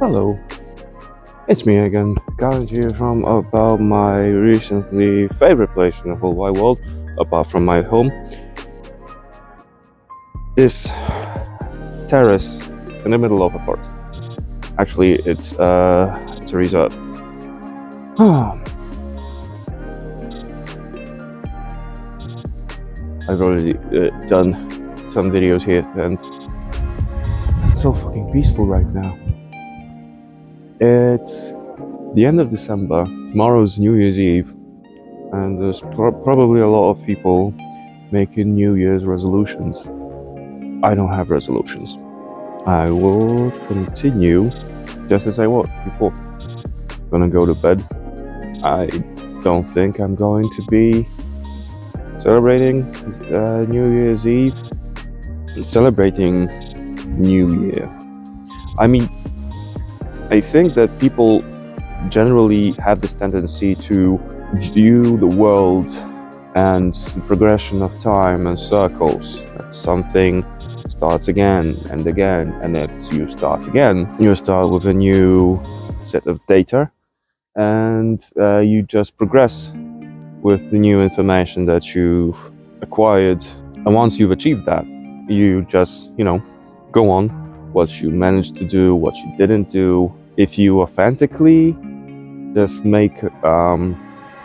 Hello, it's me again, coming to you from about my recently favorite place in the whole wide world, apart from my home. This terrace in the middle of a forest. Actually, it's a resort. I've already done some videos here, and it's so fucking peaceful right now. It's the end of December. Tomorrow's New Year's Eve, and there's probably a lot of people making New Year's resolutions. I don't have resolutions. I will continue just as I was before. Gonna go to bed. I don't think I'm going to be celebrating New Year's Eve. Celebrating New Year. I mean, I think that people generally have this tendency to view the world and the progression of time and circles. That something starts again, and if you start again, you start with a new set of data, and you just progress with the new information that you've acquired. And once you've achieved that, you just, go on what you managed to do, what you didn't do. If you authentically just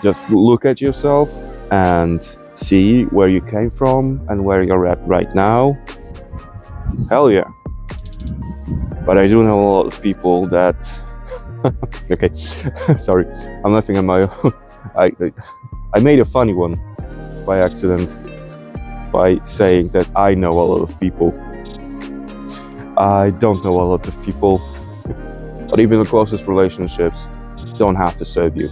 just look at yourself and see where you came from and where you're at right now, hell yeah. But I do know a lot of people that okay, sorry, I'm laughing at my own. I made a funny one by accident by saying that I know a lot of people. I don't know a lot of people, but even the closest relationships don't have to serve you.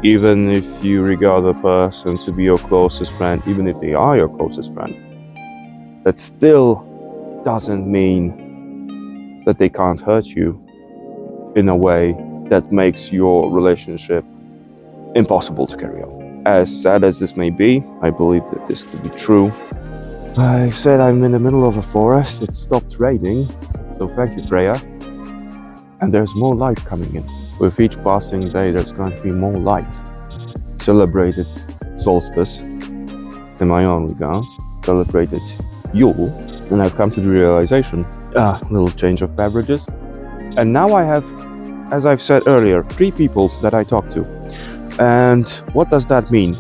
Even if you regard a person to be your closest friend, even if they are your closest friend, that still doesn't mean that they can't hurt you in a way that makes your relationship impossible to carry on. As sad as this may be, I believe that this to be true. I said I'm in the middle of a forest. It stopped raining, so thank you, Freya. And there's more light coming in. With each passing day, there's going to be more light. Celebrated solstice in my own regard. Celebrated Yule, and I've come to the realization, little change of beverages. And now I have, as I've said earlier, 3 people that I talk to. And what does that mean?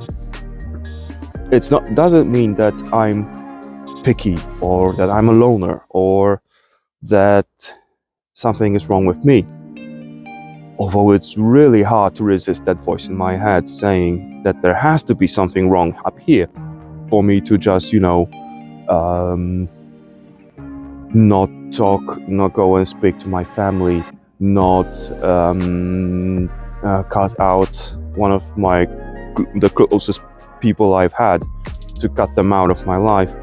Doesn't mean that I'm picky or that I'm a loner or that something is wrong with me. Although it's really hard to resist that voice in my head saying that there has to be something wrong up here for me to just, not talk, not go and speak to my family, not cut out one of the closest people I've had, to cut them out of my life.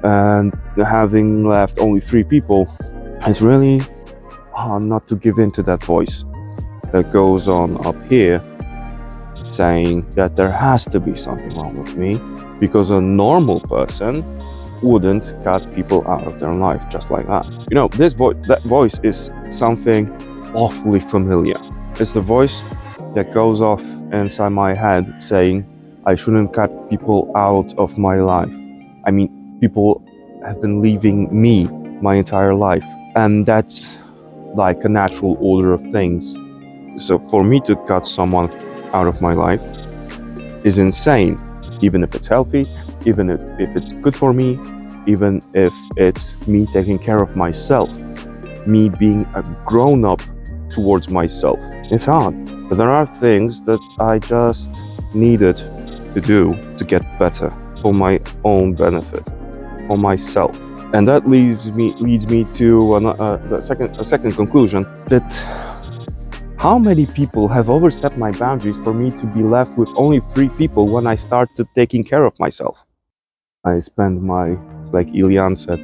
And having left only 3 people, it's really hard not to give in to that voice that goes on up here saying that there has to be something wrong with me, because a normal person wouldn't cut people out of their life just like that. That voice is something awfully familiar. It's the voice that goes off inside my head saying I shouldn't cut people out of my life. I mean, people have been leaving me my entire life, and that's like a natural order of things. So for me to cut someone out of my life is insane, even if it's healthy, even if it's good for me, even if it's me taking care of myself, me being a grown-up towards myself. It's hard, but there are things that I just needed to do to get better for my own benefit, for myself. And that leads me to a second conclusion, that how many people have overstepped my boundaries for me to be left with only 3 people when I started taking care of myself. I spend my, like Ilian said,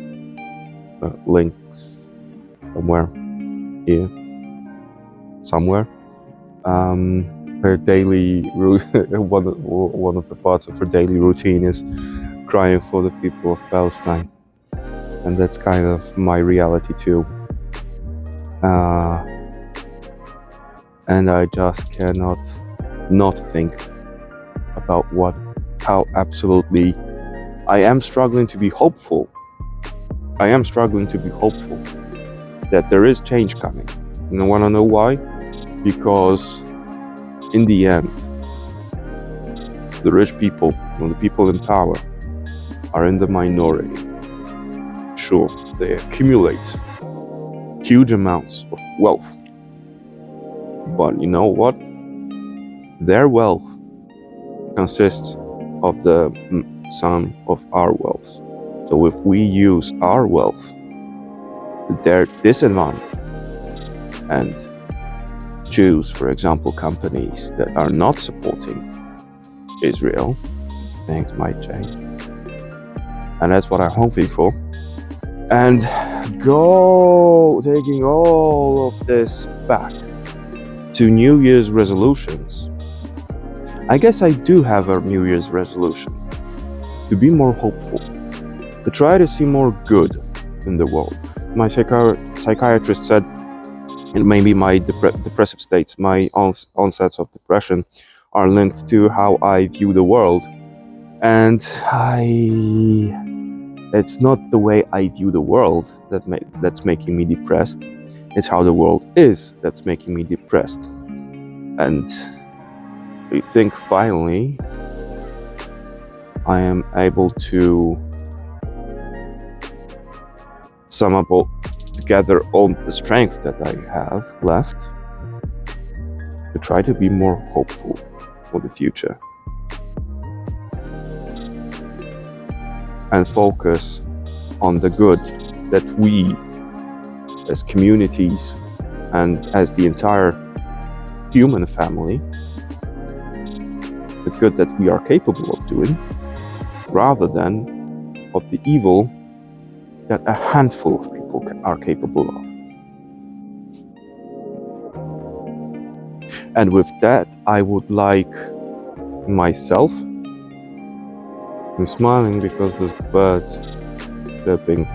links somewhere here, somewhere. Her daily one of the parts of her daily routine is crying for the people of Palestine, and that's kind of my reality too. and I just cannot not think about how absolutely I am struggling to be hopeful. I am struggling to be hopeful that there is change coming. And I want to know why? Because in the end, the rich people, or the people in power, are in the minority. Sure, they accumulate huge amounts of wealth. But you know what? Their wealth consists of the sum of our wealth. So if we use our wealth to their disadvantage and choose, for example, companies that are not supporting Israel, things might change. And that's what I'm hoping for. And taking all of this back to New Year's resolutions. I guess I do have a New Year's resolution to be more hopeful, to try to see more good in the world. My psychiatrist said it may be my depressive states, my onsets of depression are linked to how I view the world. And it's not the way I view the world that's making me depressed. It's how the world is that's making me depressed. And I think finally I am able to sum up together all the strength that I have left to try to be more hopeful for the future and focus on the good that we as communities and as the entire human family, the good that we are capable of doing, rather than of the evil that a handful of people are capable of. And with that, I would like myself, I'm smiling because there's birds chirping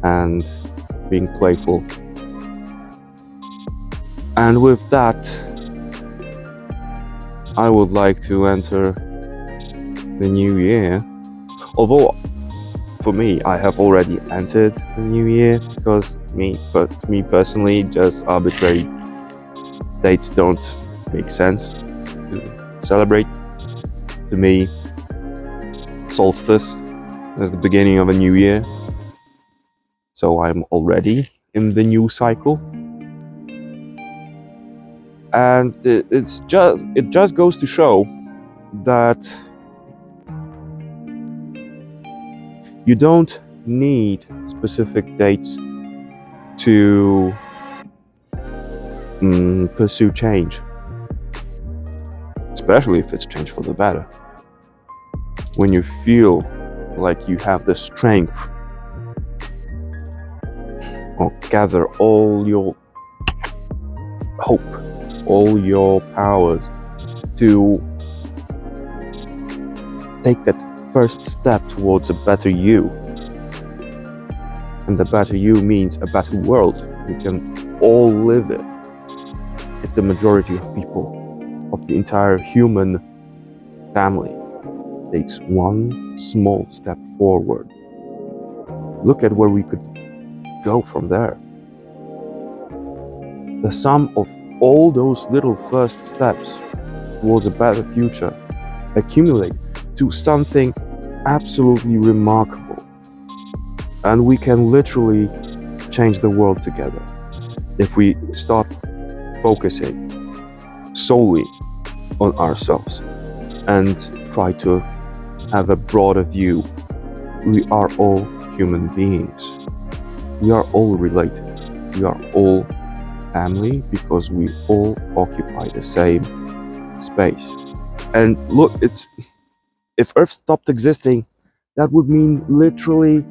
and being playful. And with that, I would like to enter the new year. Although, for me, I have already entered the new year because me personally, just arbitrary dates don't make sense to celebrate. To me, solstice is the beginning of a new year. So I'm already in the new cycle. And it just goes to show that you don't need specific dates to pursue change, especially if it's change for the better. When you feel like you have the strength or gather all your hope, all your powers to take that first step towards a better you. And the better you means a better world. We can all live it if the majority of people, of the entire human family, takes one small step forward. Look at where we could go from there. The sum of all those little first steps towards a better future accumulate to something absolutely remarkable. And we can literally change the world together if we start focusing solely on ourselves and try to have a broader view. We are all human beings. We are all related. We are all family because we all occupy the same space. And look, if Earth stopped existing, that would mean literally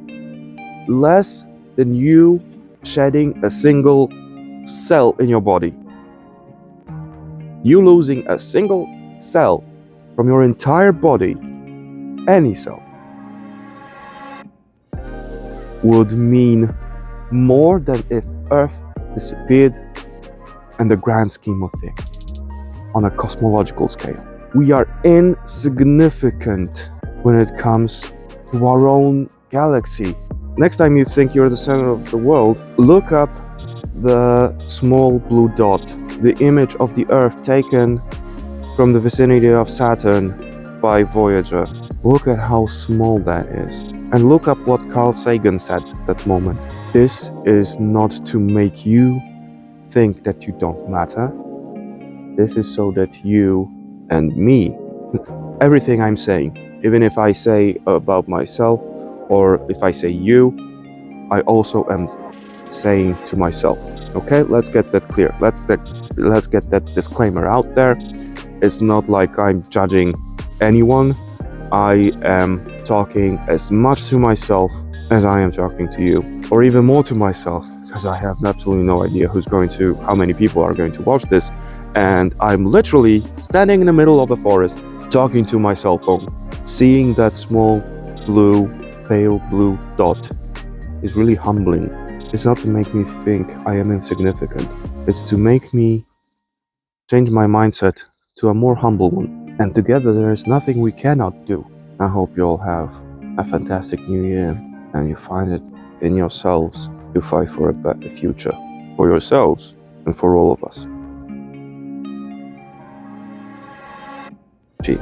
less than you shedding a single cell in your body. You losing a single cell from your entire body, any cell, would mean more than if Earth disappeared in the grand scheme of things, on a cosmological scale. We are insignificant when it comes to our own galaxy. Next time you think you're the center of the world, look up the small blue dot, the image of the Earth taken from the vicinity of Saturn by Voyager. Look at how small that is. And look up what Carl Sagan said at that moment. This is not to make you think that you don't matter. This is so that you and me, everything I'm saying, even if I say about myself or if I say you, I also am saying to myself. Okay, let's get that clear. Let's get that disclaimer out there. It's not like I'm judging anyone. I am talking as much to myself as I am talking to you, or even more to myself, because I have absolutely no idea how many people are going to watch this, and I'm literally standing in the middle of a forest talking to my cell phone. Seeing that small pale blue dot is really humbling. It's not to make me think I am insignificant. It's to make me change my mindset to a more humble one. And together there is nothing we cannot do. I hope you all have a fantastic new year and you find it in yourselves to fight for a better future. For yourselves and for all of us. Gee.